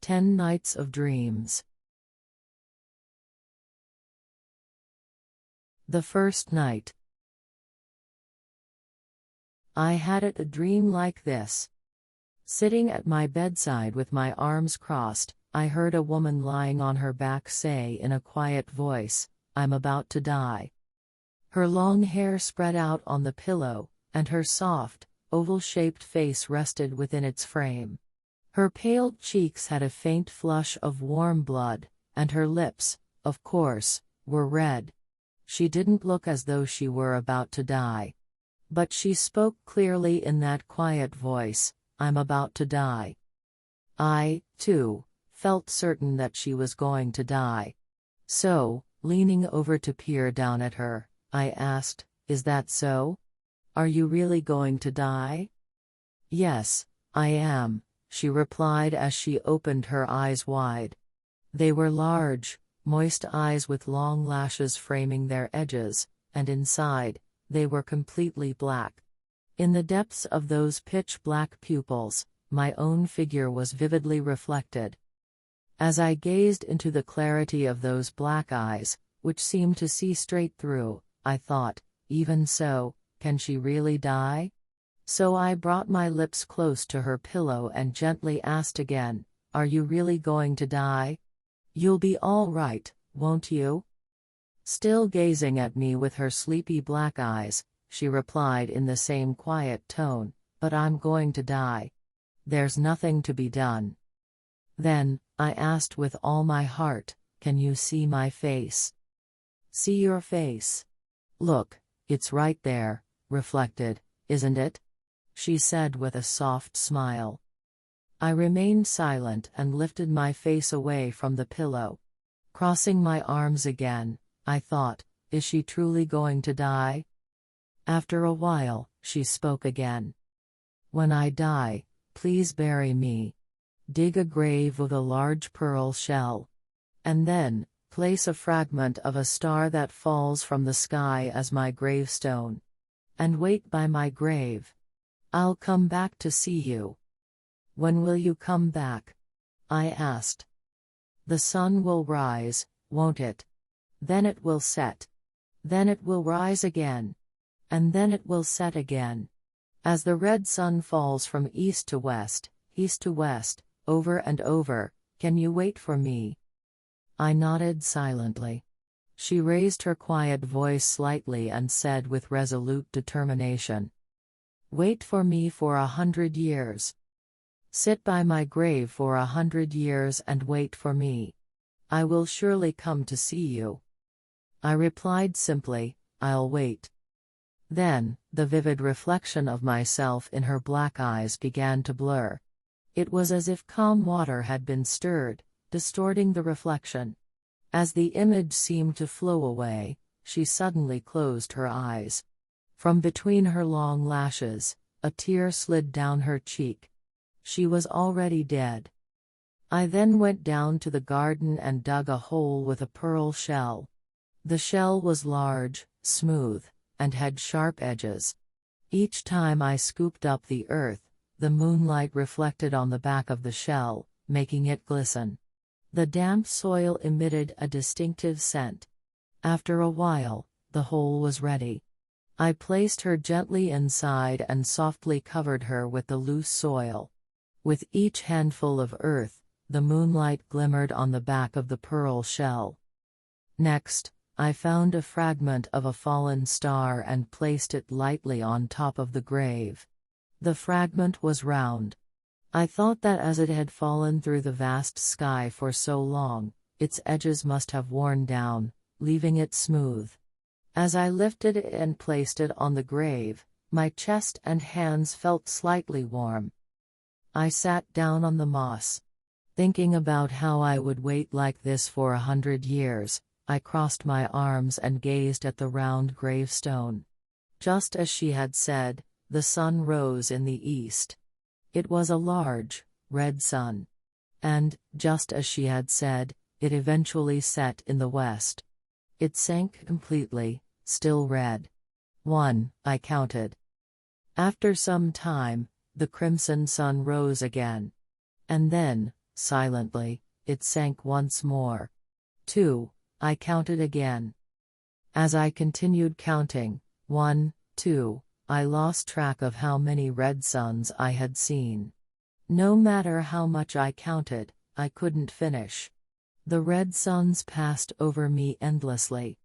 10 Nights of Dreams. The first night. I had a dream like this. Sitting at my bedside with my arms crossed, I heard a woman lying on her back say in a quiet voice, "I'm about to die." Her long hair spread out on the pillow, and her soft, oval-shaped face rested within its frame. Her pale cheeks had a faint flush of warm blood, and her lips, of course, were red. She didn't look as though she were about to die. But she spoke clearly in that quiet voice, "I'm about to die." I, too, felt certain that she was going to die. So, leaning over to peer down at her, I asked, "Is that so? Are you really going to die?" "Yes, I am," she replied as she opened her eyes wide. They were large, moist eyes with long lashes framing their edges, and inside, they were completely black. In the depths of those pitch-black pupils, my own figure was vividly reflected. As I gazed into the clarity of those black eyes, which seemed to see straight through, I thought, even so, can she really die? So I brought my lips close to her pillow and gently asked again, "Are you really going to die? You'll be all right, won't you?" Still gazing at me with her sleepy black eyes, she replied in the same quiet tone, "But I'm going to die. There's nothing to be done." Then, I asked with all my heart, "Can you see my face?" "See your face? Look, it's right there, reflected, isn't it?" she said with a soft smile. I remained silent and lifted my face away from the pillow. Crossing my arms again, I thought, is she truly going to die? After a while, she spoke again. "When I die, please bury me. Dig a grave with a large pearl shell. And then, place a fragment of a star that falls from the sky as my gravestone. And wait by my grave. I'll come back to see you." "When will you come back?" I asked. "The sun will rise, won't it? Then it will set. Then it will rise again. And then it will set again. As the red sun falls from east to west, over and over, can you wait for me?" I nodded silently. She raised her quiet voice slightly and said with resolute determination, "Wait for me for 100 years. Sit by my grave for 100 years and wait for me. I will surely come to see you." I replied simply, "I'll wait." Then, the vivid reflection of myself in her black eyes began to blur. It was as if calm water had been stirred, distorting the reflection. As the image seemed to flow away, she suddenly closed her eyes. From between her long lashes, a tear slid down her cheek. She was already dead. I then went down to the garden and dug a hole with a pearl shell. The shell was large, smooth, and had sharp edges. Each time I scooped up the earth, the moonlight reflected on the back of the shell, making it glisten. The damp soil emitted a distinctive scent. After a while, the hole was ready. I placed her gently inside and softly covered her with the loose soil. With each handful of earth, the moonlight glimmered on the back of the pearl shell. Next, I found a fragment of a fallen star and placed it lightly on top of the grave. The fragment was round. I thought that as it had fallen through the vast sky for so long, its edges must have worn down, leaving it smooth. As I lifted it and placed it on the grave, my chest and hands felt slightly warm. I sat down on the moss. Thinking about how I would wait like this for 100 years, I crossed my arms and gazed at the round gravestone. Just as she had said, the sun rose in the east. It was a large, red sun. And, just as she had said, it eventually set in the west. It sank completely, still red. 1, I counted. After some time, the crimson sun rose again. And then, silently, it sank once more. 2. I counted again. As I continued counting, 1, 2, I lost track of how many red suns I had seen. No matter how much I counted, I couldn't finish. The red suns passed over me endlessly.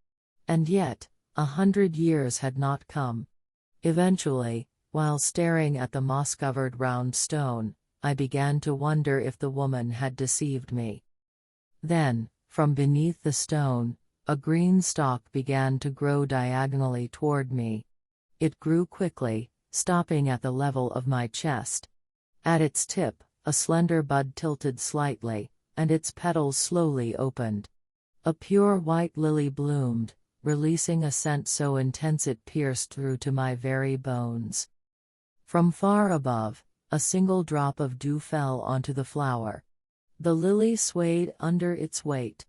And yet, 100 years had not come. Eventually, while staring at the moss-covered round stone, I began to wonder if the woman had deceived me. Then, from beneath the stone, a green stalk began to grow diagonally toward me. It grew quickly, stopping at the level of my chest. At its tip, a slender bud tilted slightly, and its petals slowly opened. A pure white lily bloomed, releasing a scent so intense it pierced through to my very bones. From far above, a single drop of dew fell onto the flower. The lily swayed under its weight.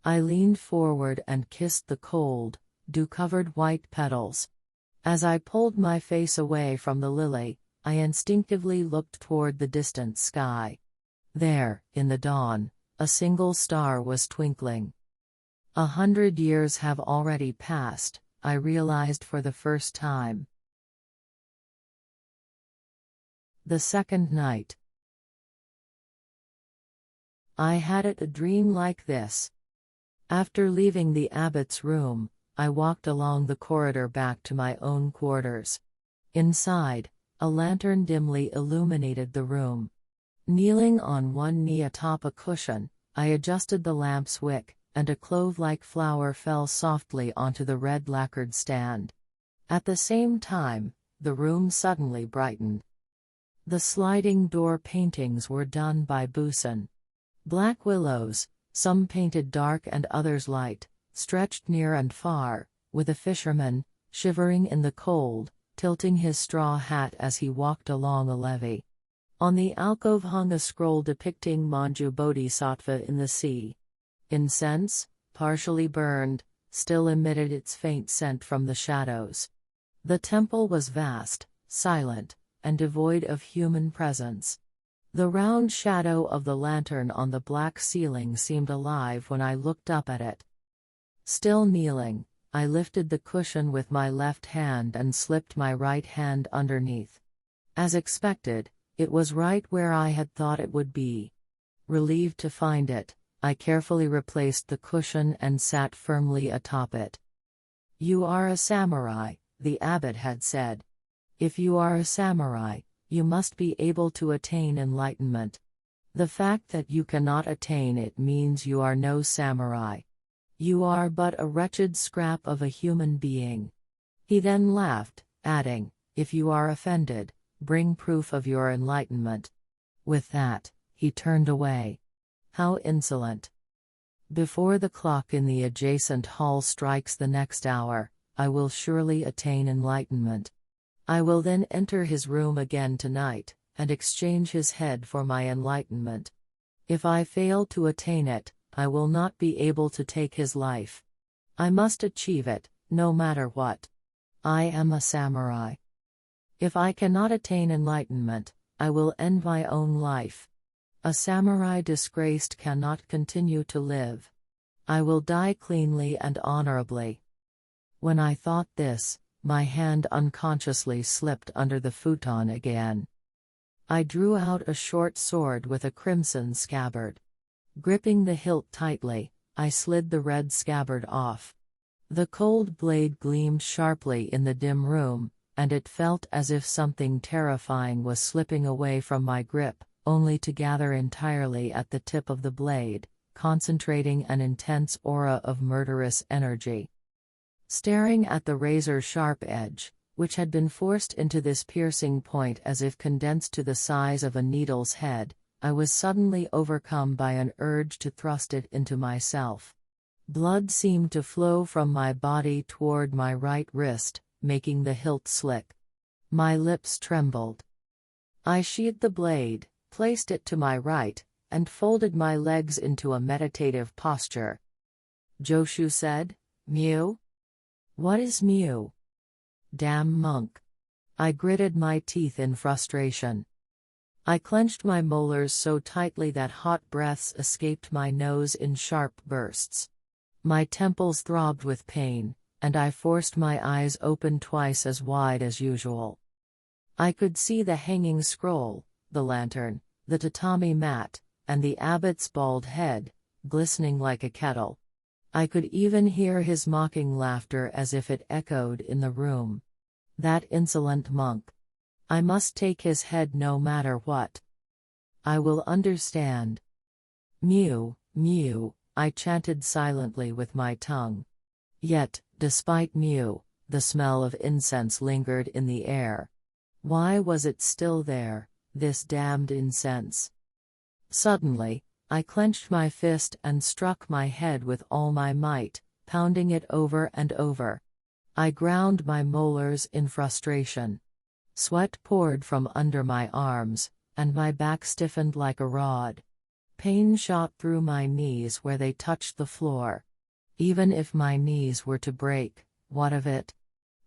I leaned forward and kissed the cold, dew-covered white petals. As I pulled my face away from the lily, I instinctively looked toward the distant sky. There, in the dawn, a single star was twinkling. 100 years have already passed, I realized for the first time. The second night. I had a dream like this. After leaving the abbot's room, I walked along the corridor back to my own quarters. Inside, a lantern dimly illuminated the room. Kneeling on one knee atop a cushion, I adjusted the lamp's wick, and a clove-like flower fell softly onto the red lacquered stand. At the same time, the room suddenly brightened. The sliding door paintings were done by Busan. Black willows, some painted dark and others light, stretched near and far, with a fisherman, shivering in the cold, tilting his straw hat as he walked along a levee. On the alcove hung a scroll depicting Manju Bodhisattva in the sea. Incense, partially burned, still emitted its faint scent from the shadows. The temple was vast, silent, and devoid of human presence. The round shadow of the lantern on the black ceiling seemed alive when I looked up at it. Still kneeling, I lifted the cushion with my left hand and slipped my right hand underneath. As expected, it was right where I had thought it would be. Relieved to find it, I carefully replaced the cushion and sat firmly atop it. "You are a samurai," the abbot had said. "If you are a samurai, you must be able to attain enlightenment. The fact that you cannot attain it means you are no samurai. You are but a wretched scrap of a human being." He then laughed, adding, "If you are offended, bring proof of your enlightenment." With that, he turned away. How insolent. Before the clock in the adjacent hall strikes the next hour, I will surely attain enlightenment. I will then enter his room again tonight, and exchange his head for my enlightenment. If I fail to attain it, I will not be able to take his life. I must achieve it, no matter what. I am a samurai. If I cannot attain enlightenment, I will end my own life. A samurai disgraced cannot continue to live. I will die cleanly and honorably. When I thought this, my hand unconsciously slipped under the futon again. I drew out a short sword with a crimson scabbard. Gripping the hilt tightly, I slid the red scabbard off. The cold blade gleamed sharply in the dim room, and it felt as if something terrifying was slipping away from my grip, only to gather entirely at the tip of the blade, concentrating an intense aura of murderous energy. Staring at the razor-sharp edge, which had been forced into this piercing point as if condensed to the size of a needle's head, I was suddenly overcome by an urge to thrust it into myself. Blood seemed to flow from my body toward my right wrist, making the hilt slick. My lips trembled. I sheathed the blade, placed it to my right, and folded my legs into a meditative posture. Joshu said, "Mew? What is Mew?" "Damn monk." I gritted my teeth in frustration. I clenched my molars so tightly that hot breaths escaped my nose in sharp bursts. My temples throbbed with pain, and I forced my eyes open twice as wide as usual. I could see the hanging scroll, the lantern, the tatami mat, and the abbot's bald head, glistening like a kettle. I could even hear his mocking laughter as if it echoed in the room. That insolent monk. I must take his head no matter what. I will understand. Mew, mew, I chanted silently with my tongue. Yet, despite mew, the smell of incense lingered in the air. Why was it still there, this damned incense? Suddenly, I clenched my fist and struck my head with all my might, pounding it over and over. I ground my molars in frustration. Sweat poured from under my arms, and my back stiffened like a rod. Pain shot through my knees where they touched the floor. Even if my knees were to break, what of it?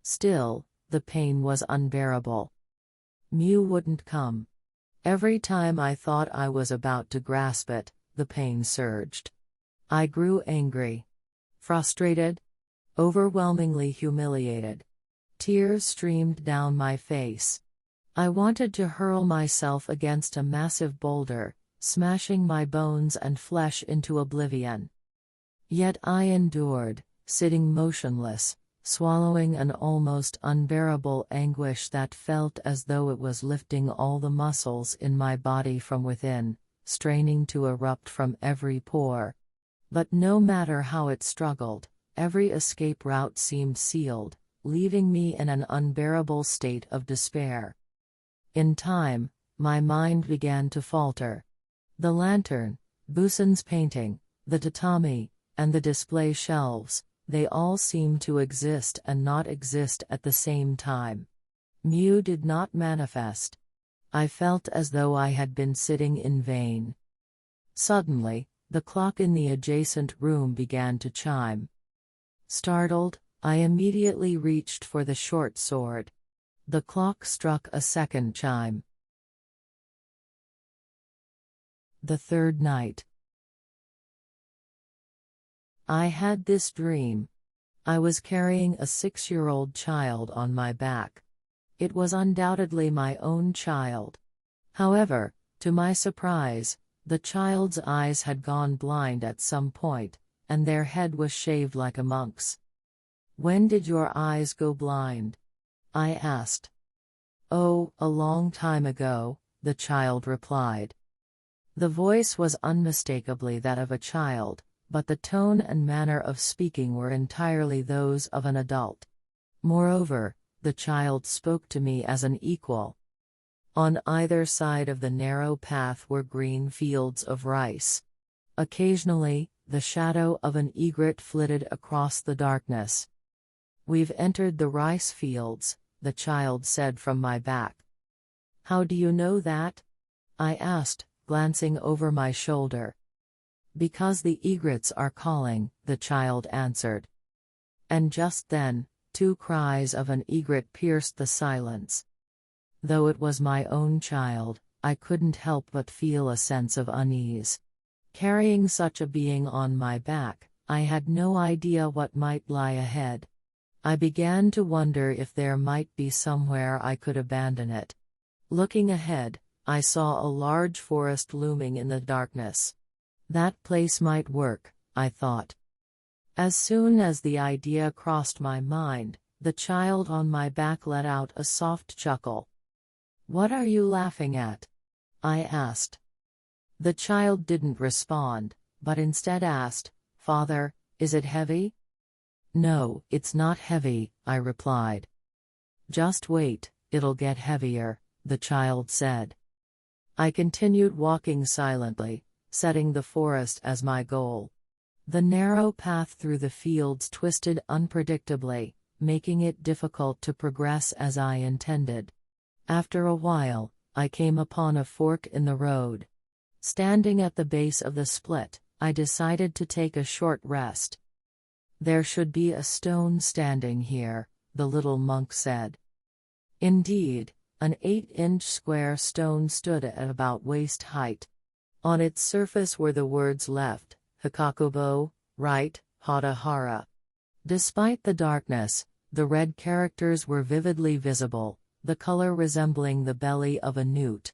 Still, the pain was unbearable. Mew wouldn't come. Every time I thought I was about to grasp it, the pain surged. I grew angry. Frustrated. Overwhelmingly humiliated. Tears streamed down my face. I wanted to hurl myself against a massive boulder, smashing my bones and flesh into oblivion. Yet I endured, sitting motionless, swallowing an almost unbearable anguish that felt as though it was lifting all the muscles in my body from within, straining to erupt from every pore. But no matter how it struggled, every escape route seemed sealed, leaving me in an unbearable state of despair. In time, my mind began to falter. The lantern, Busan's painting, the tatami, and the display shelves, they all seemed to exist and not exist at the same time. Mew did not manifest. I felt as though I had been sitting in vain. Suddenly, the clock in the adjacent room began to chime. Startled, I immediately reached for the short sword. The clock struck a second chime. The third night. I had this dream. I was carrying a 6-year-old child on my back. It was undoubtedly my own child. However, to my surprise, the child's eyes had gone blind at some point, and their head was shaved like a monk's. "When did your eyes go blind?" I asked. "Oh, a long time ago," the child replied. The voice was unmistakably that of a child, but the tone and manner of speaking were entirely those of an adult. Moreover, the child spoke to me as an equal. On either side of the narrow path were green fields of rice. Occasionally, the shadow of an egret flitted across the darkness. "We've entered the rice fields," the child said from my back. "How do you know that?" I asked, glancing over my shoulder. "Because the egrets are calling," the child answered. And just then, 2 cries of an egret pierced the silence. Though it was my own child, I couldn't help but feel a sense of unease. Carrying such a being on my back, I had no idea what might lie ahead. I began to wonder if there might be somewhere I could abandon it. Looking ahead, I saw a large forest looming in the darkness. That place might work, I thought. As soon as the idea crossed my mind, the child on my back let out a soft chuckle. "What are you laughing at?" I asked. The child didn't respond, but instead asked, "Father, is it heavy?" "No, it's not heavy," I replied. "Just wait, it'll get heavier," the child said. I continued walking silently, setting the forest as my goal. The narrow path through the fields twisted unpredictably, making it difficult to progress as I intended. After a while, I came upon a fork in the road. Standing at the base of the split, I decided to take a short rest. "There should be a stone standing here," the little monk said. Indeed, An 8-inch square stone stood at about waist height. On its surface were the words left, Hikakubo, right, Hatahara. Despite the darkness, the red characters were vividly visible, the color resembling the belly of a newt.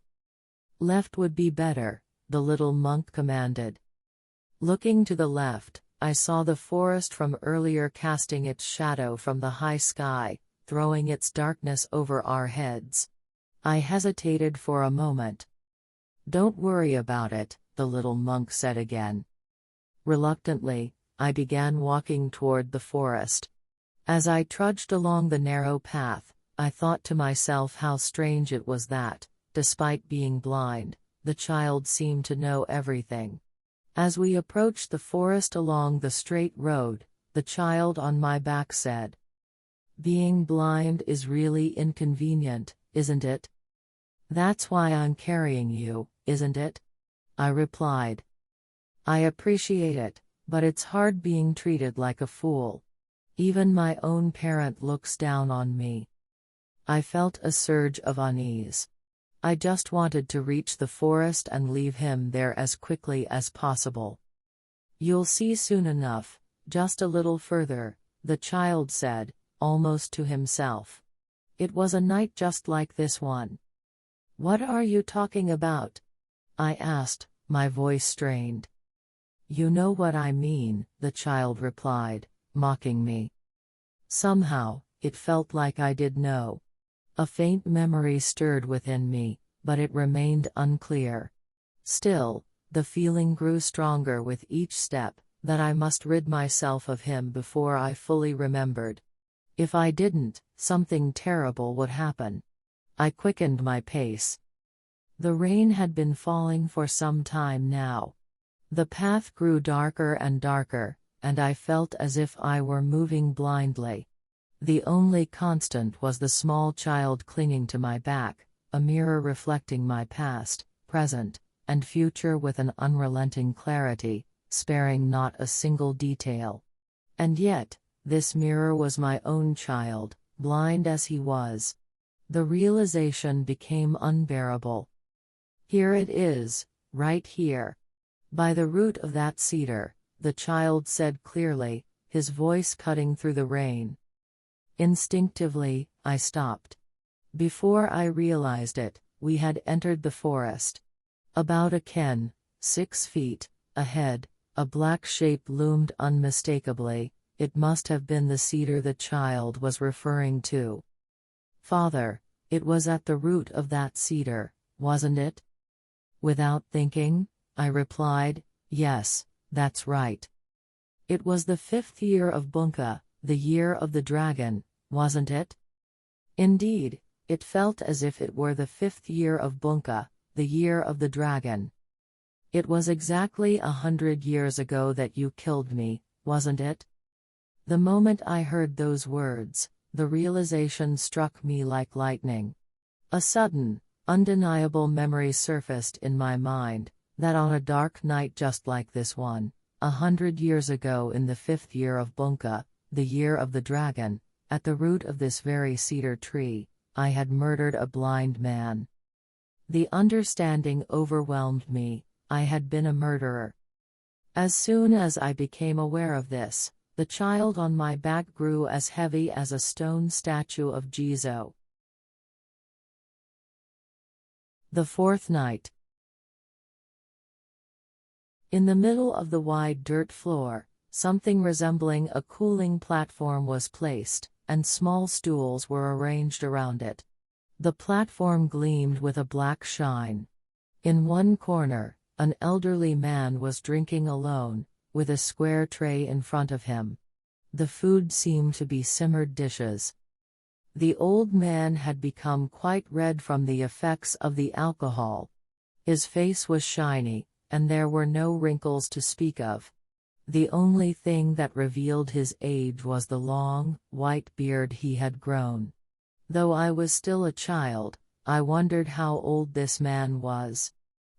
Left would be better, the little monk commanded. Looking to the left, I saw the forest from earlier casting its shadow from the high sky, throwing its darkness over our heads. I hesitated for a moment. "Don't worry about it," the little monk said again. Reluctantly, I began walking toward the forest. As I trudged along the narrow path, I thought to myself how strange it was that, despite being blind, the child seemed to know everything. As we approached the forest along the straight road, the child on my back said, "Being blind is really inconvenient, isn't it? That's why I'm carrying you, isn't it?" I replied. "I appreciate it, but it's hard being treated like a fool. Even my own parent looks down on me." I felt a surge of unease. I just wanted to reach the forest and leave him there as quickly as possible. "You'll see soon enough, just a little further," the child said, almost to himself. "It was a night just like this one." "What are you talking about?" I asked, my voice strained. "You know what I mean," the child replied, mocking me. Somehow, it felt like I did know. A faint memory stirred within me, but it remained unclear. Still, the feeling grew stronger with each step, that I must rid myself of him before I fully remembered. If I didn't, something terrible would happen. I quickened my pace. The rain had been falling for some time now. The path grew darker and darker, and I felt as if I were moving blindly. The only constant was the small child clinging to my back, a mirror reflecting my past, present, and future with an unrelenting clarity, sparing not a single detail. And yet, this mirror was my own child, blind as he was. The realization became unbearable. "Here it is, right here. By the root of that cedar," the child said clearly, his voice cutting through the rain. Instinctively, I stopped. Before I realized it, we had entered the forest. About a ken, 6 feet, ahead, a black shape loomed unmistakably. It must have been the cedar the child was referring to. "Father, it was at the root of that cedar, wasn't it?" Without thinking, I replied, "Yes, that's right. It was the 5th year of Bunka, the year of the dragon, wasn't it?" Indeed, it felt as if it were the 5th year of Bunka, the year of the dragon. "It was exactly 100 years ago that you killed me, wasn't it?" The moment I heard those words, the realization struck me like lightning. A sudden, undeniable memory surfaced in my mind, that on a dark night just like this one, 100 years ago in the 5th year of Bunka, the year of the dragon, at the root of this very cedar tree, I had murdered a blind man. The understanding overwhelmed me. I had been a murderer. As soon as I became aware of this, the child on my back grew as heavy as a stone statue of Jizo. The 4th night. In the middle of the wide dirt floor, something resembling a cooling platform was placed, and small stools were arranged around it. The platform gleamed with a black shine. In one corner, an elderly man was drinking alone, with a square tray in front of him. The food seemed to be simmered dishes. The old man had become quite red from the effects of the alcohol. His face was shiny, and there were no wrinkles to speak of. The only thing that revealed his age was the long, white beard he had grown. Though I was still a child, I wondered how old this man was.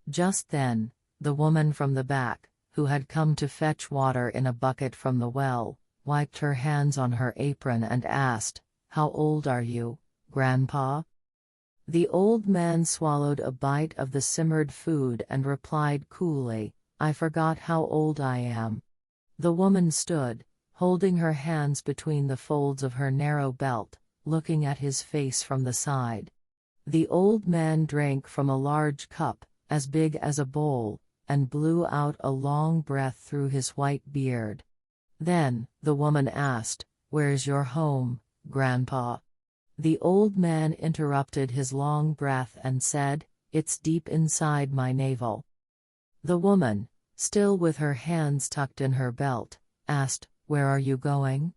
Just then, the woman from the back, who had come to fetch water in a bucket from the well, wiped her hands on her apron and asked, "How old are you, Grandpa?" The old man swallowed a bite of the simmered food and replied coolly, "I forgot how old I am." The woman stood, holding her hands between the folds of her narrow belt, looking at his face from the side. The old man drank from a large cup, as big as a bowl, and blew out a long breath through his white beard. Then, the woman asked, "Where's your home, Grandpa?" The old man interrupted his long breath and said, "It's deep inside my navel." The woman, still with her hands tucked in her belt, asked, "Where are you going?"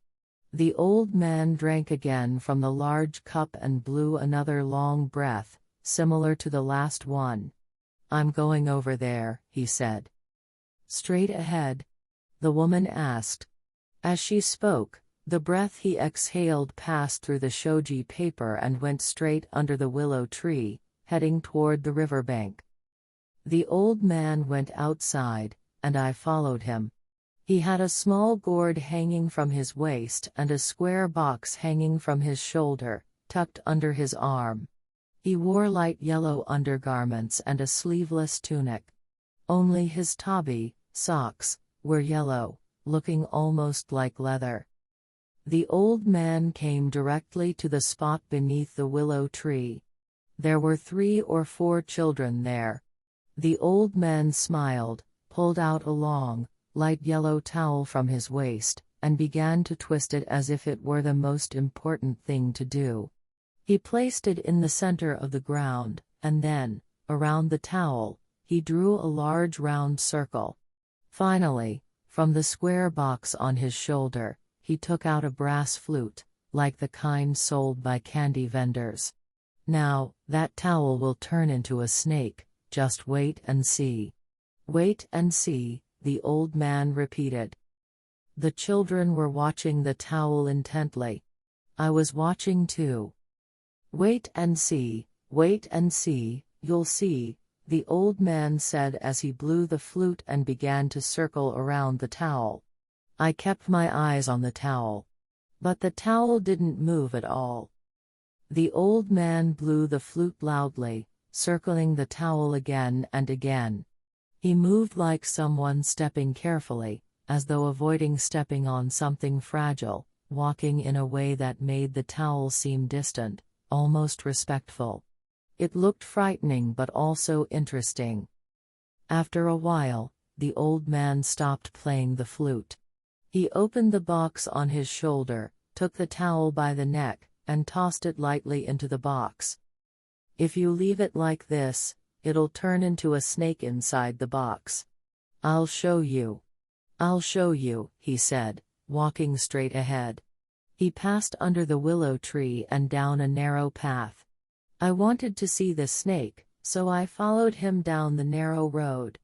The old man drank again from the large cup and blew another long breath, similar to the last one. "I'm going over there," he said. "Straight ahead?" the woman asked. As she spoke, the breath he exhaled passed through the shoji paper and went straight under the willow tree, heading toward the riverbank. The old man went outside, and I followed him. He had a small gourd hanging from his waist and a square box hanging from his shoulder, tucked under his arm. He wore light yellow undergarments and a sleeveless tunic. Only his tabi, socks, were yellow, looking almost like leather. The old man came directly to the spot beneath the willow tree. There were 3 or 4 children there. The old man smiled, pulled out a long, light yellow towel from his waist, and began to twist it as if it were the most important thing to do. He placed it in the center of the ground, and then, around the towel, he drew a large round circle. Finally, from the square box on his shoulder, he took out a brass flute, like the kind sold by candy vendors. "Now, that towel will turn into a snake, just wait and see." "Wait and see," the old man repeated. The children were watching the towel intently. I was watching too. "Wait and see, you'll see," the old man said as he blew the flute and began to circle around the towel. I kept my eyes on the towel. But the towel didn't move at all. The old man blew the flute loudly, circling the towel again and again. He moved like someone stepping carefully, as though avoiding stepping on something fragile, walking in a way that made the towel seem distant, almost respectful. It looked frightening but also interesting. After a while, the old man stopped playing the flute. He opened the box on his shoulder, took the towel by the neck, and tossed it lightly into the box. "If you leave it like this, it'll turn into a snake inside the box. I'll show you. I'll show you," he said, walking straight ahead. He passed under the willow tree and down a narrow path. I wanted to see the snake, so I followed him down the narrow road.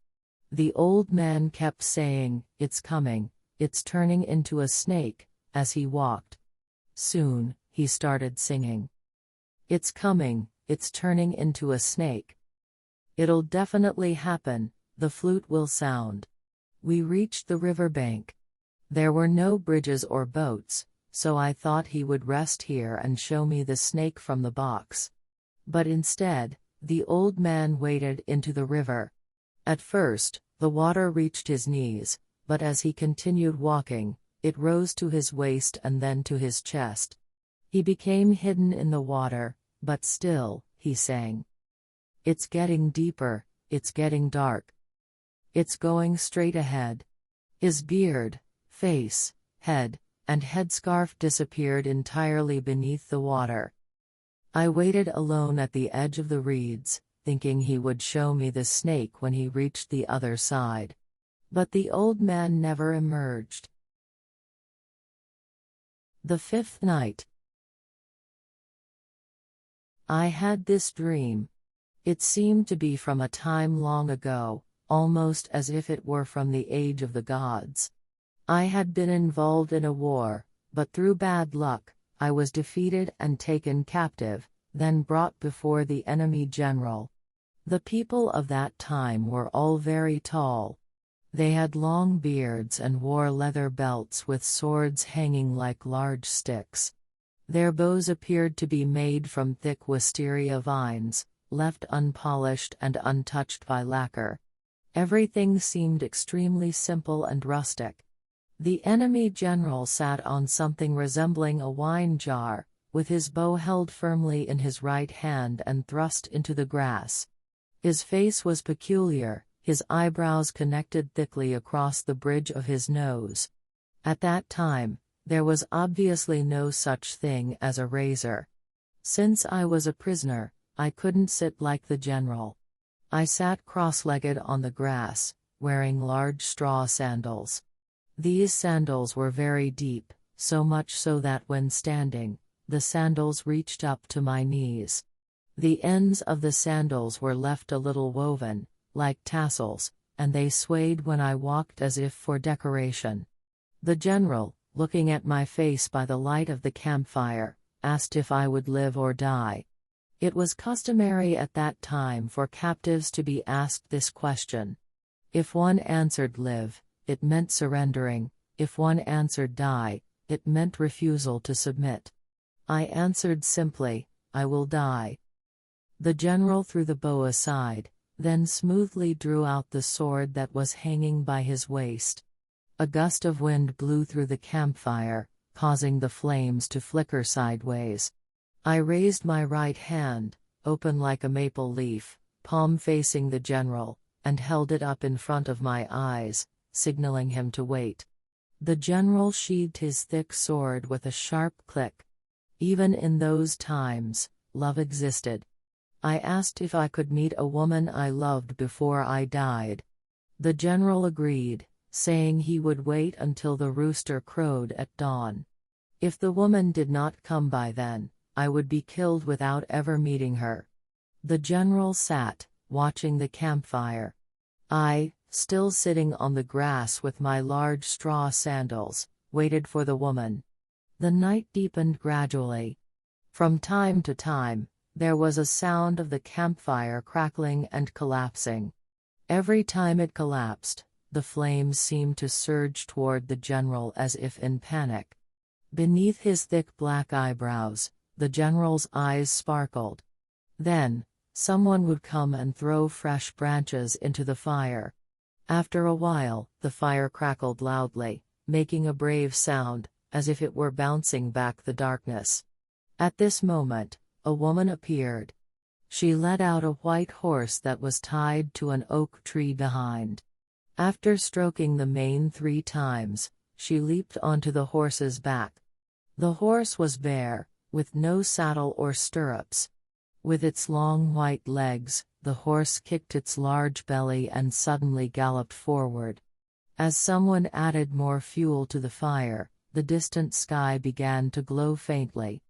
The old man kept saying, "It's coming, it's turning into a snake," as he walked. Soon, he started singing. "It's coming, it's turning into a snake. It'll definitely happen, the flute will sound." We reached the riverbank. There were no bridges or boats, so I thought he would rest here and show me the snake from the box. But instead, the old man waded into the river. At first, the water reached his knees, but as he continued walking, it rose to his waist and then to his chest. He became hidden in the water, but still, he sang. "It's getting deeper, it's getting dark. It's going straight ahead." His beard, face, head, and headscarf disappeared entirely beneath the water. I waited alone at the edge of the reeds, thinking he would show me the snake when he reached the other side. But the old man never emerged. The 5th night. I had this dream. It seemed to be from a time long ago, almost as if it were from the age of the gods. I had been involved in a war, but through bad luck, I was defeated and taken captive, then brought before the enemy general. The people of that time were all very tall. They had long beards and wore leather belts with swords hanging like large sticks. Their bows appeared to be made from thick wisteria vines, left unpolished and untouched by lacquer. Everything seemed extremely simple and rustic. The enemy general sat on something resembling a wine jar, with his bow held firmly in his right hand and thrust into the grass. His face was peculiar, his eyebrows connected thickly across the bridge of his nose. At that time, there was obviously no such thing as a razor. Since I was a prisoner, I couldn't sit like the general. I sat cross-legged on the grass, wearing large straw sandals. These sandals were very deep, so much so that when standing, the sandals reached up to my knees. The ends of the sandals were left a little woven, like tassels, and they swayed when I walked as if for decoration. The general, looking at my face by the light of the campfire, asked if I would live or die. It was customary at that time for captives to be asked this question. If one answered live, it meant surrendering; if one answered die, it meant refusal to submit. I answered simply, I will die. The general threw the bow aside, then smoothly drew out the sword that was hanging by his waist. A gust of wind blew through the campfire, causing the flames to flicker sideways. I raised my right hand, open like a maple leaf, palm facing the general, and held it up in front of my eyes, signaling him to wait. The general sheathed his thick sword with a sharp click. Even in those times, love existed. I asked if I could meet a woman I loved before I died. The general agreed, saying he would wait until the rooster crowed at dawn. If the woman did not come by then, I would be killed without ever meeting her. The general sat, watching the campfire. I, still sitting on the grass with my large straw sandals, waited for the woman. The night deepened gradually. From time to time, there was a sound of the campfire crackling and collapsing. Every time it collapsed, the flames seemed to surge toward the general as if in panic. Beneath his thick black eyebrows, the general's eyes sparkled. Then, someone would come and throw fresh branches into the fire. After a while, the fire crackled loudly, making a brave sound, as if it were bouncing back the darkness. At this moment, a woman appeared. She led out a white horse that was tied to an oak tree behind. After stroking the mane 3 times, she leaped onto the horse's back. The horse was bare, with no saddle or stirrups. With its long white legs, the horse kicked its large belly and suddenly galloped forward. As someone added more fuel to the fire, the distant sky began to glow faintly.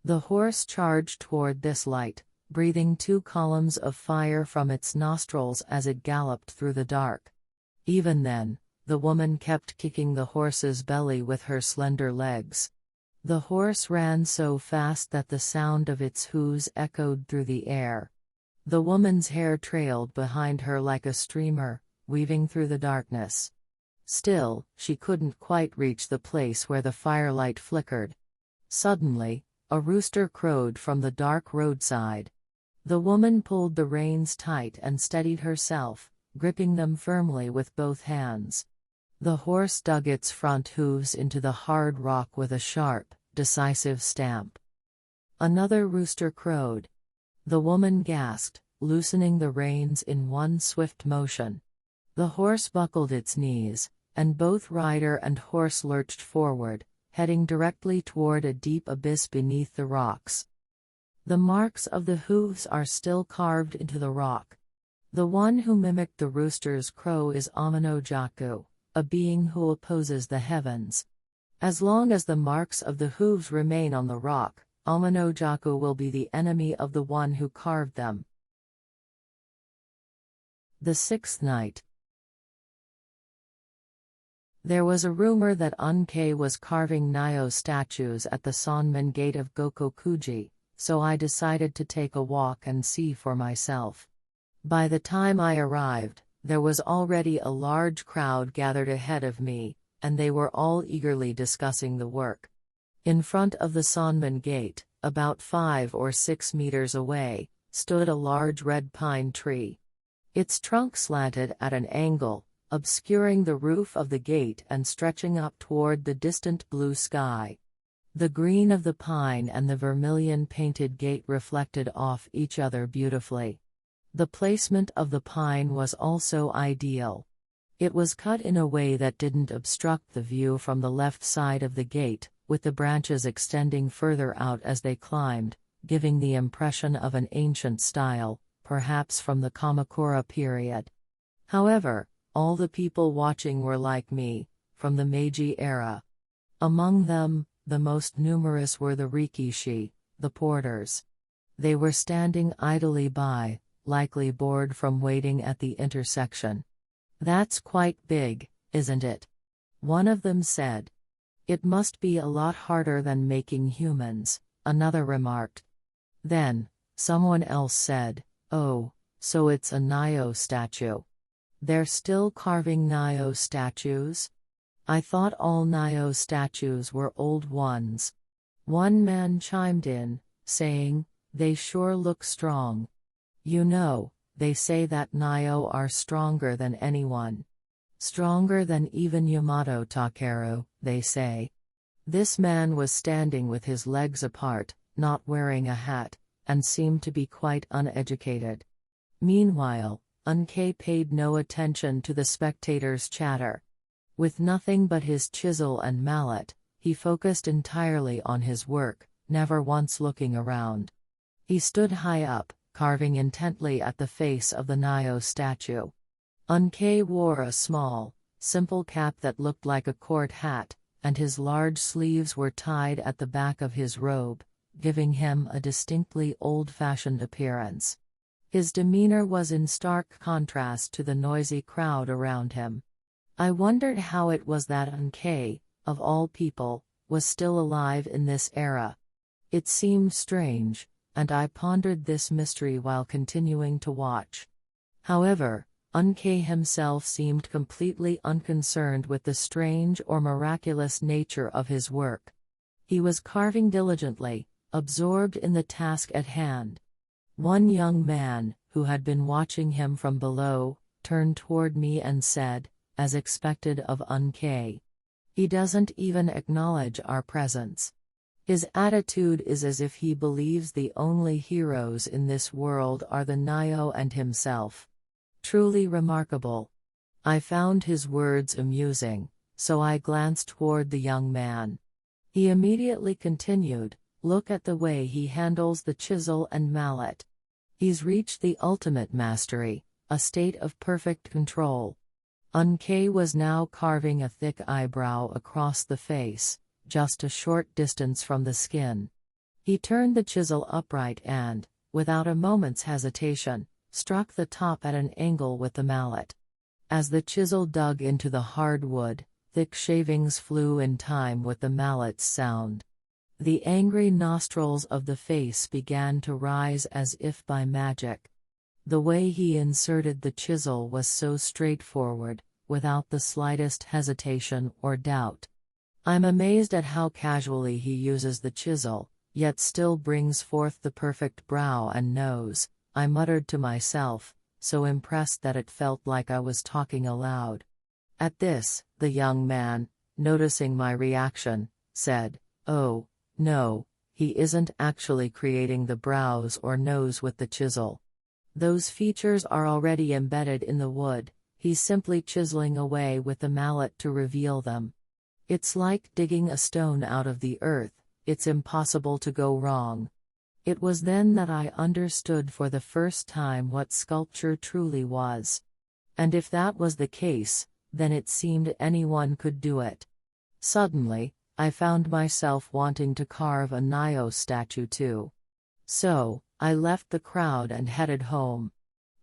The horse charged toward this light, breathing 2 columns of fire from its nostrils as it galloped through the dark. Even then, the woman kept kicking the horse's belly with her slender legs. The horse ran so fast that the sound of its hooves echoed through the air. The woman's hair trailed behind her like a streamer, weaving through the darkness. Still, she couldn't quite reach the place where the firelight flickered. Suddenly, a rooster crowed from the dark roadside. The woman pulled the reins tight and steadied herself, gripping them firmly with both hands. The horse dug its front hooves into the hard rock with a sharp, decisive stamp. Another rooster crowed. The woman gasped, loosening the reins in one swift motion. The horse buckled its knees, and both rider and horse lurched forward, heading directly toward a deep abyss beneath the rocks. The marks of the hooves are still carved into the rock. The one who mimicked the rooster's crow is Amino-jaku, a being who opposes the heavens. As long as the marks of the hooves remain on the rock, Amino-jaku will be the enemy of the one who carved them. The 6th night. There was a rumor that Unkei was carving Nyo statues at the Sonman Gate of Gokokuji, so I decided to take a walk and see for myself. By the time I arrived, there was already a large crowd gathered ahead of me, and they were all eagerly discussing the work. In front of the Sanman Gate, about 5 or 6 meters away, stood a large red pine tree. Its trunk slanted at an angle, obscuring the roof of the gate and stretching up toward the distant blue sky. The green of the pine and the vermilion-painted gate reflected off each other beautifully. The placement of the pine was also ideal. It was cut in a way that didn't obstruct the view from the left side of the gate, with the branches extending further out as they climbed, giving the impression of an ancient style, perhaps from the Kamakura period. However, all the people watching were like me, from the Meiji era. Among them, the most numerous were the rikishi, the porters. They were standing idly by, likely bored from waiting at the intersection. "That's quite big, isn't it?" one of them said. "It must be a lot harder than making humans," another remarked. Then, someone else said, "Oh, so it's a Nio statue. They're still carving Nio statues? I thought all Nio statues were old ones." One man chimed in, saying, "They sure look strong. You know, they say that Nio are stronger than anyone. Stronger than even Yamato Takeru, they say." This man was standing with his legs apart, not wearing a hat, and seemed to be quite uneducated. Meanwhile, Unkei paid no attention to the spectators' chatter. With nothing but his chisel and mallet, he focused entirely on his work, never once looking around. He stood high up, carving intently at the face of the Nio statue. Unkei wore a small, simple cap that looked like a court hat, and his large sleeves were tied at the back of his robe, giving him a distinctly old-fashioned appearance. His demeanor was in stark contrast to the noisy crowd around him. I wondered how it was that Unkei, of all people, was still alive in this era. It seemed strange, and I pondered this mystery while continuing to watch. However, Unkei himself seemed completely unconcerned with the strange or miraculous nature of his work. He was carving diligently, absorbed in the task at hand. One young man, who had been watching him from below, turned toward me and said, as expected of Unkei, "He doesn't even acknowledge our presence. His attitude is as if he believes the only heroes in this world are the Nio and himself. Truly remarkable." I found his words amusing, so I glanced toward the young man. He immediately continued, "Look at the way he handles the chisel and mallet. He's reached the ultimate mastery, a state of perfect control." Unkei was now carving a thick eyebrow across the face, just a short distance from the skin. He turned the chisel upright and, without a moment's hesitation, struck the top at an angle with the mallet. As the chisel dug into the hard wood, thick shavings flew in time with the mallet's sound. The angry nostrils of the face began to rise as if by magic. The way he inserted the chisel was so straightforward, without the slightest hesitation or doubt. I'm amazed at how casually he uses the chisel, yet still brings forth the perfect brow and nose, I muttered to myself, so impressed that it felt like I was talking aloud. At this, the young man, noticing my reaction, said, "Oh, no, he isn't actually creating the brows or nose with the chisel. Those features are already embedded in the wood, he's simply chiseling away with the mallet to reveal them. It's like digging a stone out of the earth, it's impossible to go wrong." It was then that I understood for the first time what sculpture truly was. And if that was the case, then it seemed anyone could do it. Suddenly, I found myself wanting to carve a Nio statue too. So, I left the crowd and headed home.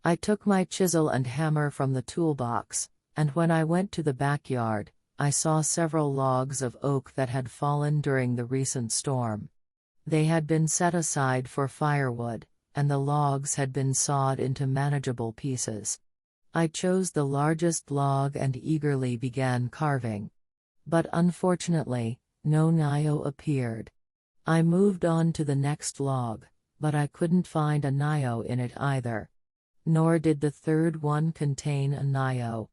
I took my chisel and hammer from the toolbox, and when I went to the backyard, I saw several logs of oak that had fallen during the recent storm. They had been set aside for firewood, and the logs had been sawed into manageable pieces. I chose the largest log and eagerly began carving. But unfortunately, no Nio appeared. I moved on to the next log, but I couldn't find a Nio in it either. Nor did the third one contain a Nio.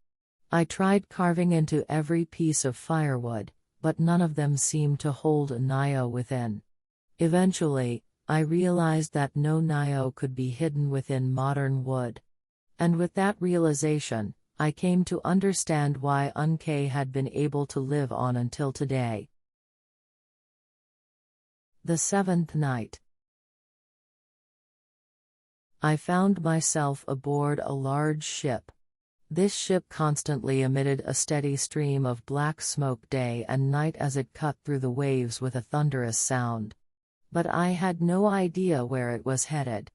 I tried carving into every piece of firewood, but none of them seemed to hold a Nio within. Eventually, I realized that no Nio could be hidden within modern wood. And with that realization, I came to understand why Unkei had been able to live on until today. The seventh night. I found myself aboard a large ship. This ship constantly emitted a steady stream of black smoke day and night as it cut through the waves with a thunderous sound. But I had no idea where it was headed.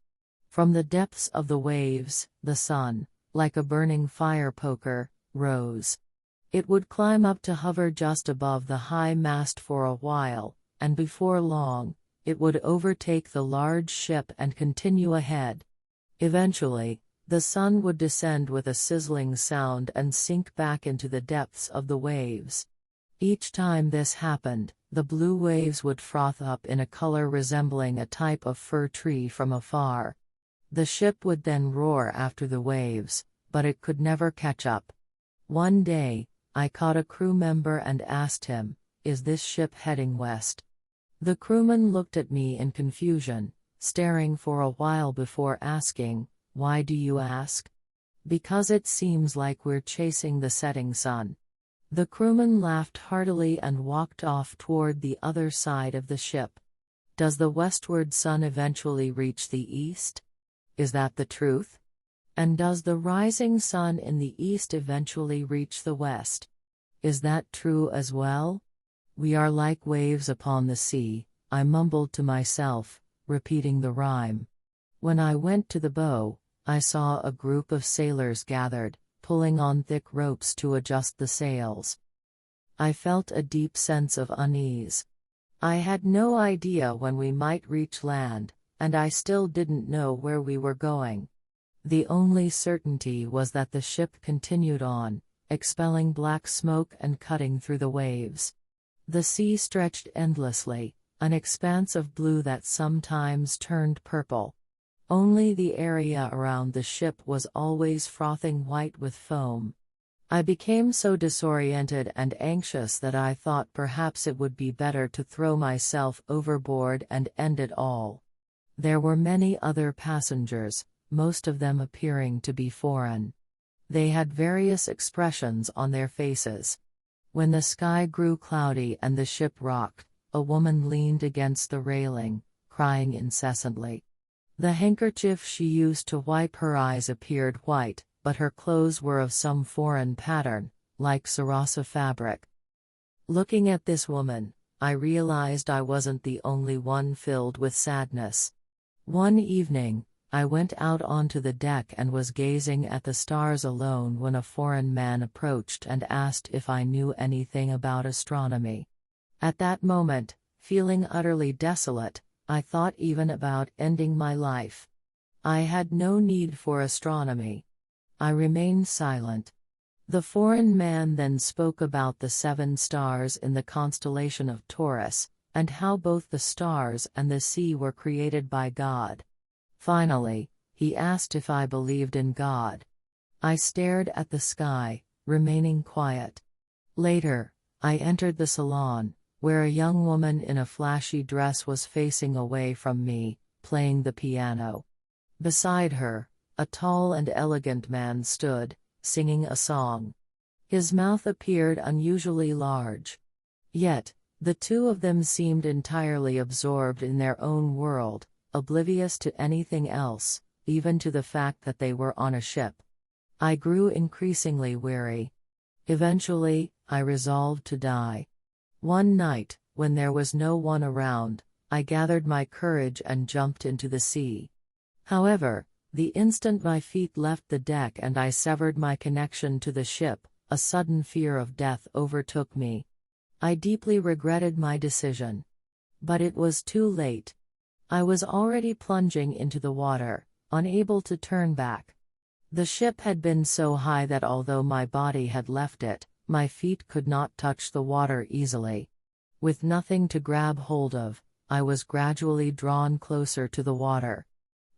From the depths of the waves, the sun, like a burning fire poker, rose. It would climb up to hover just above the high mast for a while, and before long, it would overtake the large ship and continue ahead. Eventually, the sun would descend with a sizzling sound and sink back into the depths of the waves. Each time this happened, the blue waves would froth up in a color resembling a type of fir tree from afar. The ship would then roar after the waves, but it could never catch up. One day, I caught a crew member and asked him, "Is this ship heading west?" The crewman looked at me in confusion, staring for a while before asking, "Why do you ask?" "Because it seems like we're chasing the setting sun." The crewman laughed heartily and walked off toward the other side of the ship. Does the westward sun eventually reach the east? Is that the truth? And does the rising sun in the east eventually reach the west? Is that true as well? "We are like waves upon the sea," I mumbled to myself, repeating the rhyme. When I went to the bow, I saw a group of sailors gathered, pulling on thick ropes to adjust the sails. I felt a deep sense of unease. I had no idea when we might reach land, and I still didn't know where we were going. The only certainty was that the ship continued on, expelling black smoke and cutting through the waves. The sea stretched endlessly, an expanse of blue that sometimes turned purple. Only the area around the ship was always frothing white with foam. I became so disoriented and anxious that I thought perhaps it would be better to throw myself overboard and end it all. There were many other passengers, most of them appearing to be foreign. They had various expressions on their faces. When the sky grew cloudy and the ship rocked, a woman leaned against the railing, crying incessantly. The handkerchief she used to wipe her eyes appeared white, but her clothes were of some foreign pattern, like Sarasa fabric. Looking at this woman, I realized I wasn't the only one filled with sadness. One evening, I went out onto the deck and was gazing at the stars alone when a foreign man approached and asked if I knew anything about astronomy. At that moment, feeling utterly desolate, I thought even about ending my life. I had no need for astronomy. I remained silent. The foreign man then spoke about the 7 stars in the constellation of Taurus, and how both the stars and the sea were created by God. Finally, he asked if I believed in God. I stared at the sky, remaining quiet. Later, I entered the salon, where a young woman in a flashy dress was facing away from me, playing the piano. Beside her, a tall and elegant man stood, singing a song. His mouth appeared unusually large. Yet, the two of them seemed entirely absorbed in their own world, oblivious to anything else, even to the fact that they were on a ship. I grew increasingly weary. Eventually, I resolved to die. One night, when there was no one around, I gathered my courage and jumped into the sea. However, the instant my feet left the deck and I severed my connection to the ship, a sudden fear of death overtook me. I deeply regretted my decision. But it was too late. I was already plunging into the water, unable to turn back. The ship had been so high that although my body had left it, my feet could not touch the water easily. With nothing to grab hold of, I was gradually drawn closer to the water.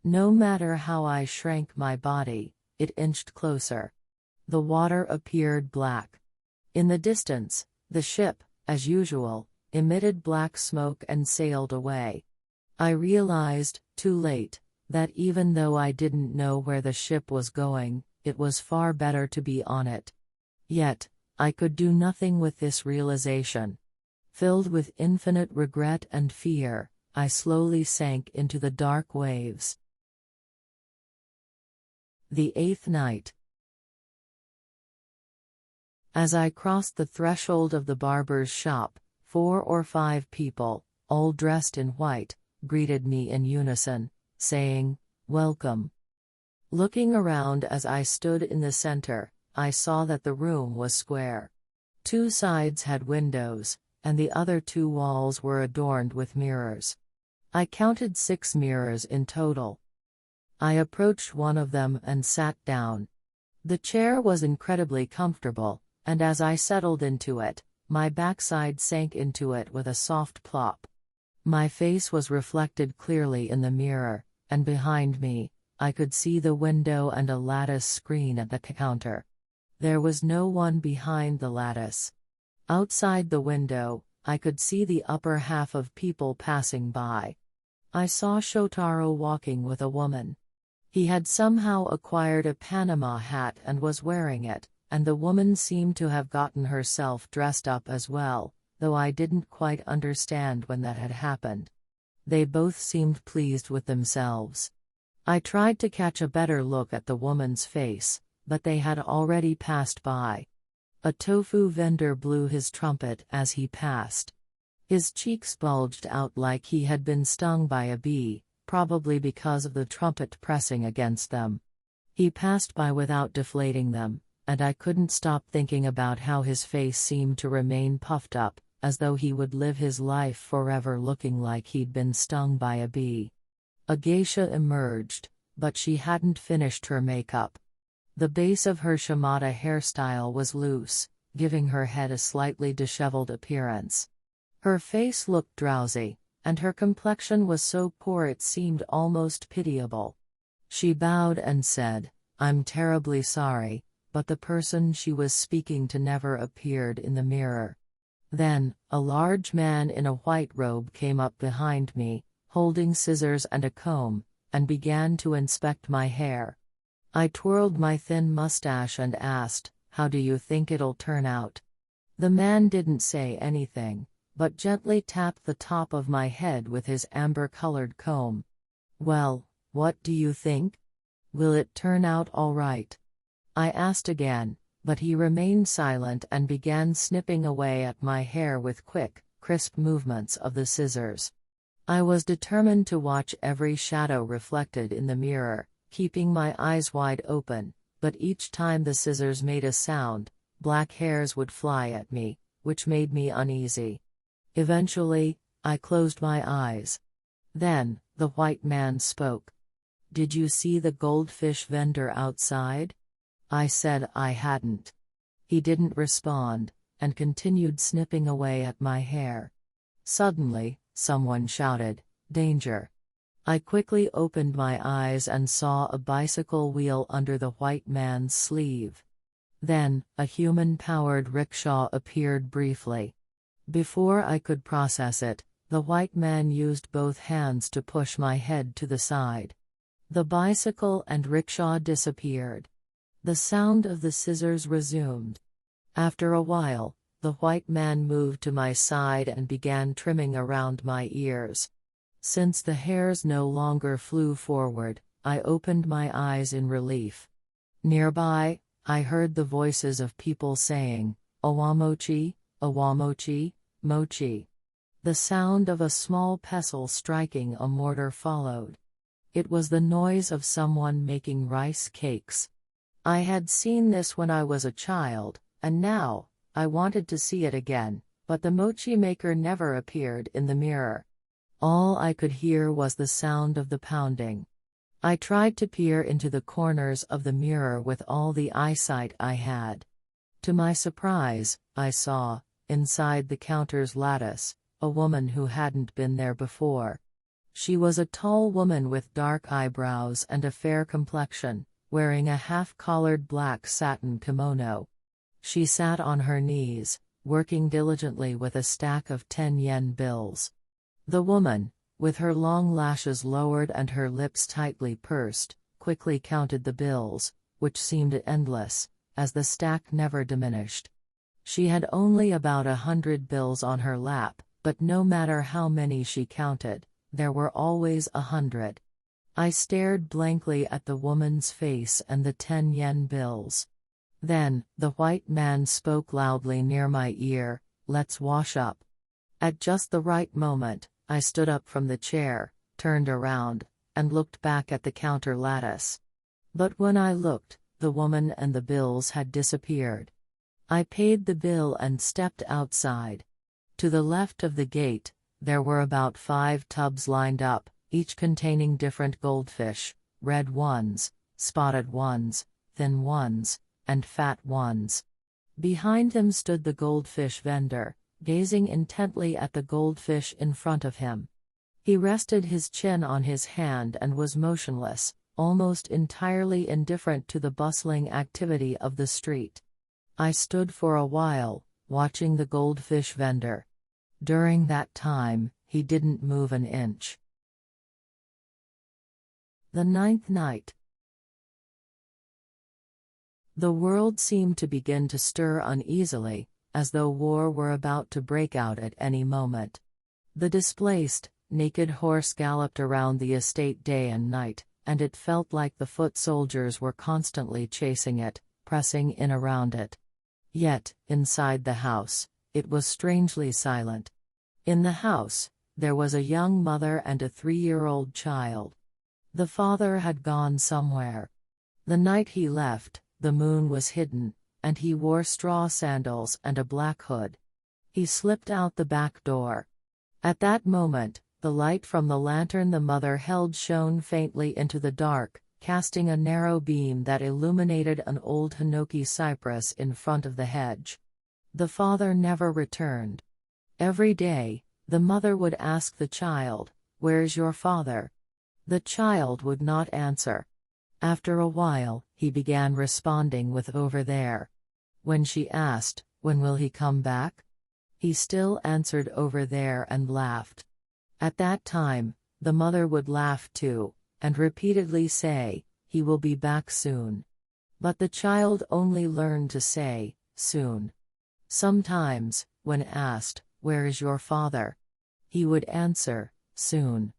No matter how I shrank my body, it inched closer. The water appeared black. In the distance, the ship, as usual, emitted black smoke and sailed away. I realized, too late, that even though I didn't know where the ship was going, it was far better to be on it. Yet, I could do nothing with this realization. Filled with infinite regret and fear, I slowly sank into the dark waves. The eighth night. As I crossed the threshold of the barber's shop, 4 or 5 people, all dressed in white, greeted me in unison, saying, "Welcome." Looking around as I stood in the center, I saw that the room was square. 2 sides had windows, and the other 2 walls were adorned with mirrors. I counted 6 mirrors in total. I approached one of them and sat down. The chair was incredibly comfortable, and as I settled into it, my backside sank into it with a soft plop. My face was reflected clearly in the mirror, and behind me, I could see the window and a lattice screen at the counter. There was no one behind the lattice. Outside the window, I could see the upper half of people passing by. I saw Shotaro walking with a woman. He had somehow acquired a Panama hat and was wearing it, and the woman seemed to have gotten herself dressed up as well, though I didn't quite understand when that had happened. They both seemed pleased with themselves. I tried to catch a better look at the woman's face, but they had already passed by. A tofu vendor blew his trumpet as he passed. His cheeks bulged out like he had been stung by a bee, probably because of the trumpet pressing against them. He passed by without deflating them, and I couldn't stop thinking about how his face seemed to remain puffed up, as though he would live his life forever looking like he'd been stung by a bee. A geisha emerged, but she hadn't finished her makeup. The base of her shimada hairstyle was loose, giving her head a slightly disheveled appearance. Her face looked drowsy, and her complexion was so poor it seemed almost pitiable. She bowed and said, "I'm terribly sorry," but the person she was speaking to never appeared in the mirror. Then, a large man in a white robe came up behind me, holding scissors and a comb, and began to inspect my hair. I twirled my thin mustache and asked, "How do you think it'll turn out?" The man didn't say anything, but gently tapped the top of my head with his amber-colored comb. "Well, what do you think? Will it turn out all right?" I asked again, but he remained silent and began snipping away at my hair with quick, crisp movements of the scissors. I was determined to watch every shadow reflected in the mirror, keeping my eyes wide open, but each time the scissors made a sound, black hairs would fly at me, which made me uneasy. Eventually, I closed my eyes. Then, the white man spoke. "Did you see the goldfish vendor outside?" I said I hadn't. He didn't respond, and continued snipping away at my hair. Suddenly, someone shouted, "Danger!" I quickly opened my eyes and saw a bicycle wheel under the white man's sleeve. Then, a human-powered rickshaw appeared briefly. Before I could process it, the white man used both hands to push my head to the side. The bicycle and rickshaw disappeared. The sound of the scissors resumed. After a while, the white man moved to my side and began trimming around my ears. Since the hairs no longer flew forward, I opened my eyes in relief. Nearby, I heard the voices of people saying, "Owamochi, Owamochi, mochi." The sound of a small pestle striking a mortar followed. It was the noise of someone making rice cakes. I had seen this when I was a child, and now, I wanted to see it again, but the mochi maker never appeared in the mirror. All I could hear was the sound of the pounding. I tried to peer into the corners of the mirror with all the eyesight I had. To my surprise, I saw, inside the counter's lattice, a woman who hadn't been there before. She was a tall woman with dark eyebrows and a fair complexion, wearing a half-collared black satin kimono. She sat on her knees, working diligently with a stack of 10-yen bills. The woman, with her long lashes lowered and her lips tightly pursed, quickly counted the bills, which seemed endless, as the stack never diminished. She had only about 100 bills on her lap, but no matter how many she counted, there were always 100. I stared blankly at the woman's face and the 10-yen bills. Then, the white man spoke loudly near my ear, "Let's wash up." At just the right moment, I stood up from the chair, turned around, and looked back at the counter lattice. But when I looked, the woman and the bills had disappeared. I paid the bill and stepped outside. To the left of the gate, there were about 5 tubs lined up, each containing different goldfish, red ones, spotted ones, thin ones, and fat ones. Behind them stood the goldfish vendor, gazing intently at the goldfish in front of him. He rested his chin on his hand and was motionless, almost entirely indifferent to the bustling activity of the street. I stood for a while, watching the goldfish vendor. During that time, he didn't move an inch. The 9th night. The world seemed to begin to stir uneasily, as though war were about to break out at any moment. The displaced, naked horse galloped around the estate day and night, and it felt like the foot soldiers were constantly chasing it, pressing in around it. Yet, inside the house, it was strangely silent. In the house, there was a young mother and a 3-year-old child. The father had gone somewhere. The night he left, the moon was hidden, and he wore straw sandals and a black hood. He slipped out the back door. At that moment, the light from the lantern the mother held shone faintly into the dark, casting a narrow beam that illuminated an old hinoki cypress in front of the hedge. The father never returned. Every day, the mother would ask the child, "Where's your father?" The child would not answer. After a while, he began responding with "over there." When she asked, "When will he come back?" he still answered "over there" and laughed. At that time, the mother would laugh too, and repeatedly say, "He will be back soon." But the child only learned to say, "soon." Sometimes, when asked, "Where is your father?" he would answer, "soon."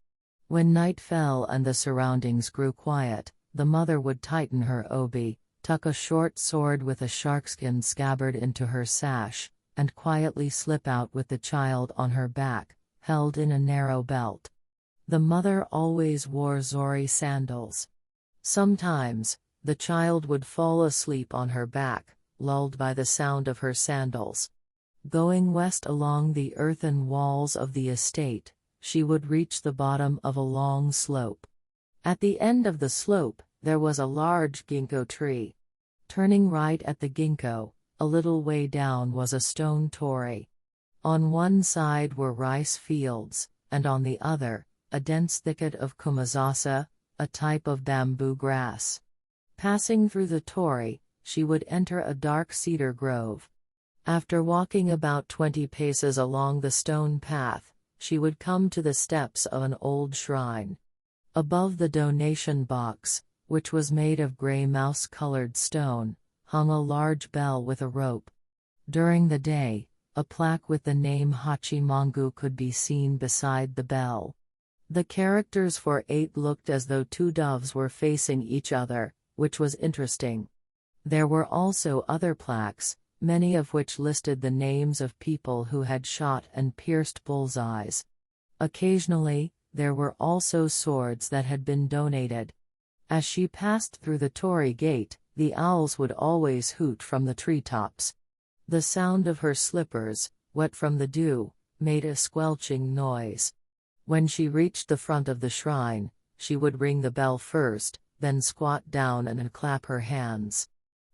When night fell and the surroundings grew quiet, the mother would tighten her obi, tuck a short sword with a sharkskin scabbard into her sash, and quietly slip out with the child on her back, held in a narrow belt. The mother always wore zori sandals. Sometimes, the child would fall asleep on her back, lulled by the sound of her sandals. Going west along the earthen walls of the estate, she would reach the bottom of a long slope. At the end of the slope, there was a large ginkgo tree. Turning right at the ginkgo, a little way down was a stone torii. On one side were rice fields, and on the other, a dense thicket of kumazasa, a type of bamboo grass. Passing through the torii, she would enter a dark cedar grove. After walking about 20 paces along the stone path, she would come to the steps of an old shrine. Above the donation box, which was made of gray mouse-colored stone, hung a large bell with a rope. During the day, a plaque with the name Hachimangu could be seen beside the bell. The characters for 8 looked as though 2 doves were facing each other, which was interesting. There were also other plaques, many of which listed the names of people who had shot and pierced bullseyes. Occasionally, there were also swords that had been donated. As she passed through the torii gate, the owls would always hoot from the treetops. The sound of her slippers, wet from the dew, made a squelching noise. When she reached the front of the shrine, she would ring the bell first, then squat down and clap her hands.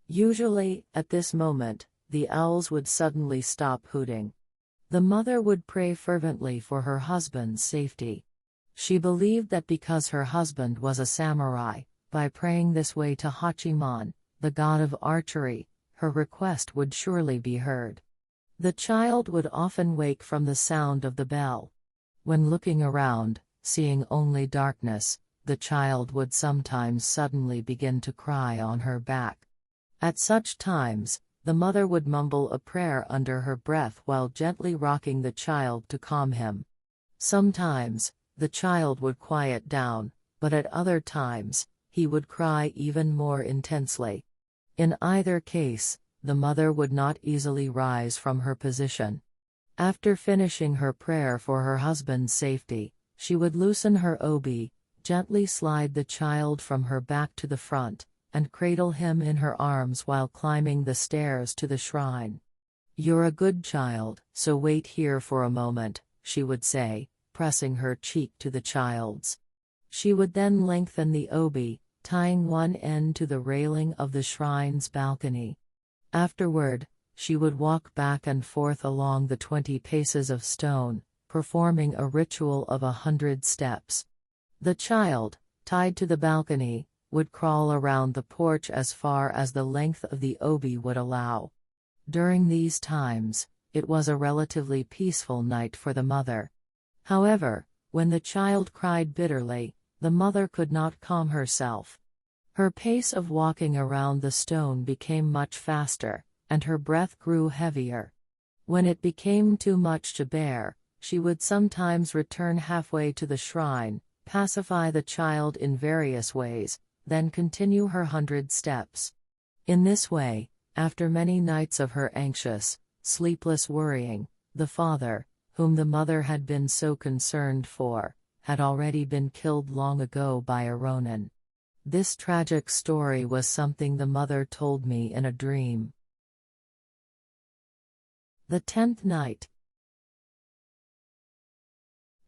Usually, at this moment, the owls would suddenly stop hooting. The mother would pray fervently for her husband's safety. She believed that because her husband was a samurai, by praying this way to Hachiman, the god of archery, her request would surely be heard. The child would often wake from the sound of the bell. When looking around, seeing only darkness, the child would sometimes suddenly begin to cry on her back. At such times, the mother would mumble a prayer under her breath while gently rocking the child to calm him. Sometimes, the child would quiet down, but at other times, he would cry even more intensely. In either case, the mother would not easily rise from her position. After finishing her prayer for her husband's safety, she would loosen her obi, gently slide the child from her back to the front, and cradle him in her arms while climbing the stairs to the shrine. "You're a good child, so wait here for a moment," she would say, pressing her cheek to the child's. She would then lengthen the obi, tying one end to the railing of the shrine's balcony. Afterward, she would walk back and forth along the 20 paces of stone, performing a ritual of 100 steps. The child, tied to the balcony, would crawl around the porch as far as the length of the obi would allow. During these times, it was a relatively peaceful night for the mother. However, when the child cried bitterly, the mother could not calm herself. Her pace of walking around the stone became much faster, and her breath grew heavier. When it became too much to bear, she would sometimes return halfway to the shrine, pacify the child in various ways, then continue her 100 steps. In this way, after many nights of her anxious, sleepless worrying, the father, whom the mother had been so concerned for, had already been killed long ago by a ronin. This tragic story was something the mother told me in a dream. The 10th night.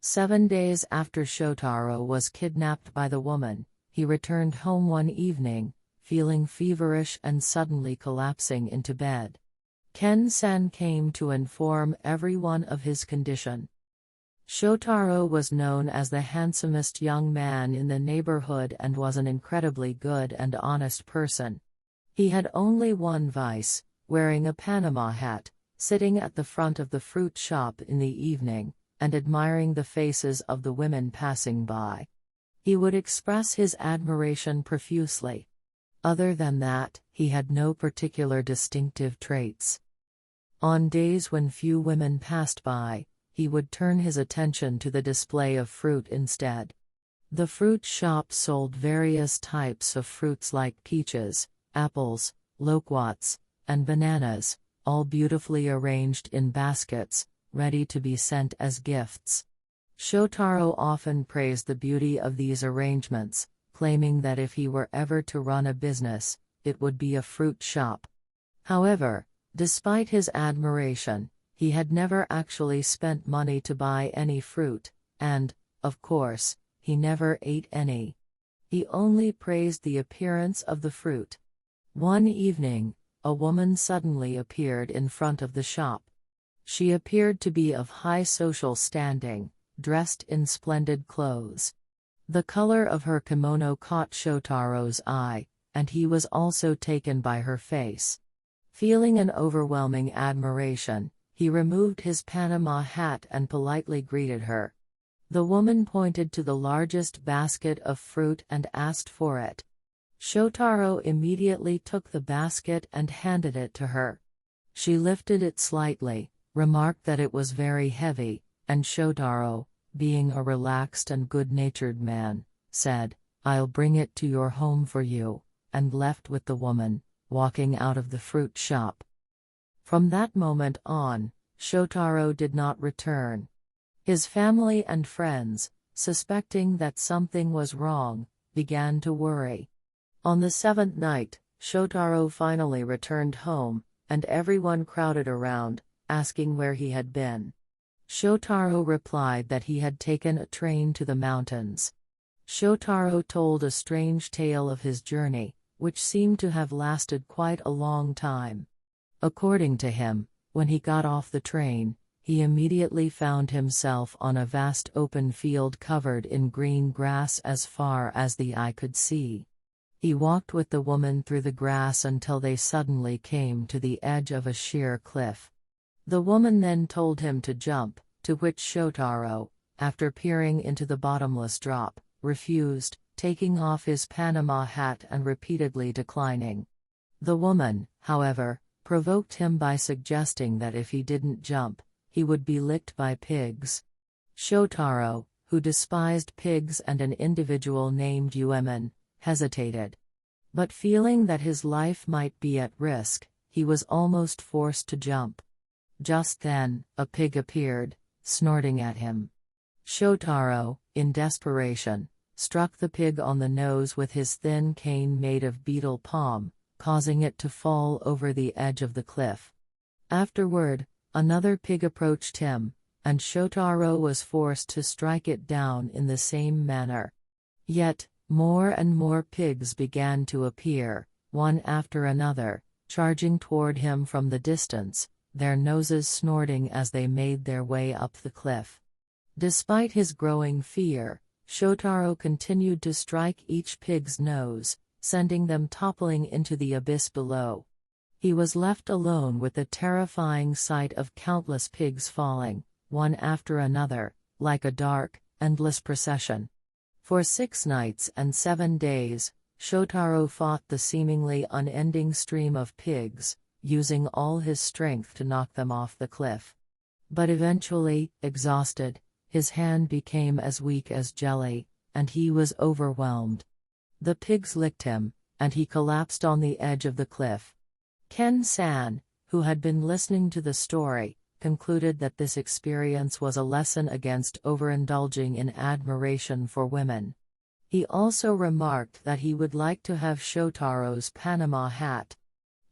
7 days after Shotaro was kidnapped by the woman, he returned home one evening, feeling feverish and suddenly collapsing into bed. Ken-san came to inform everyone of his condition. Shotaro was known as the handsomest young man in the neighborhood and was an incredibly good and honest person. He had only one vice, wearing a Panama hat, sitting at the front of the fruit shop in the evening, and admiring the faces of the women passing by. He would express his admiration profusely. Other than that, he had no particular distinctive traits. On days when few women passed by, he would turn his attention to the display of fruit instead. The fruit shop sold various types of fruits like peaches, apples, loquats, and bananas, all beautifully arranged in baskets, ready to be sent as gifts. Shotaro often praised the beauty of these arrangements, claiming that if he were ever to run a business, it would be a fruit shop. However, despite his admiration, he had never actually spent money to buy any fruit, and, of course, he never ate any. He only praised the appearance of the fruit. One evening, a woman suddenly appeared in front of the shop. She appeared to be of high social standing, dressed in splendid clothes. The color of her kimono caught Shotaro's eye, and he was also taken by her face. Feeling an overwhelming admiration, he removed his Panama hat and politely greeted her. The woman pointed to the largest basket of fruit and asked for it. Shotaro immediately took the basket and handed it to her. She lifted it slightly, remarked that it was very heavy, and Shotaro, being a relaxed and good-natured man, said, "I'll bring it to your home for you," and left with the woman, walking out of the fruit shop. From that moment on, Shotaro did not return. His family and friends, suspecting that something was wrong, began to worry. On the 7th night, Shotaro finally returned home, and everyone crowded around, asking where he had been. Shotaro replied that he had taken a train to the mountains. Shotaro told a strange tale of his journey, which seemed to have lasted quite a long time. According to him, when he got off the train, he immediately found himself on a vast open field covered in green grass as far as the eye could see. He walked with the woman through the grass until they suddenly came to the edge of a sheer cliff. The woman then told him to jump, to which Shotaro, after peering into the bottomless drop, refused, taking off his Panama hat and repeatedly declining. The woman, however, provoked him by suggesting that if he didn't jump, he would be licked by pigs. Shotaro, who despised pigs and an individual named Ueman, hesitated. But feeling that his life might be at risk, he was almost forced to jump. Just then, a pig appeared, snorting at him. Shotaro, in desperation, struck the pig on the nose with his thin cane made of beetle palm, causing it to fall over the edge of the cliff. Afterward, another pig approached him, and Shotaro was forced to strike it down in the same manner. Yet, more and more pigs began to appear, one after another, charging toward him from the distance, their noses snorting as they made their way up the cliff. Despite his growing fear, Shotaro continued to strike each pig's nose, sending them toppling into the abyss below. He was left alone with the terrifying sight of countless pigs falling, one after another, like a dark, endless procession. For 6 nights and 7 days, Shotaro fought the seemingly unending stream of pigs, using all his strength to knock them off the cliff. But eventually, exhausted, his hand became as weak as jelly, and he was overwhelmed. The pigs licked him, and he collapsed on the edge of the cliff. Ken-san, who had been listening to the story, concluded that this experience was a lesson against overindulging in admiration for women. He also remarked that he would like to have Shotaro's Panama hat.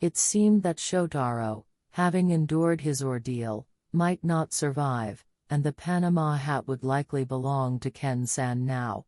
It seemed that Shotaro, having endured his ordeal, might not survive, and the Panama hat would likely belong to Ken-san now.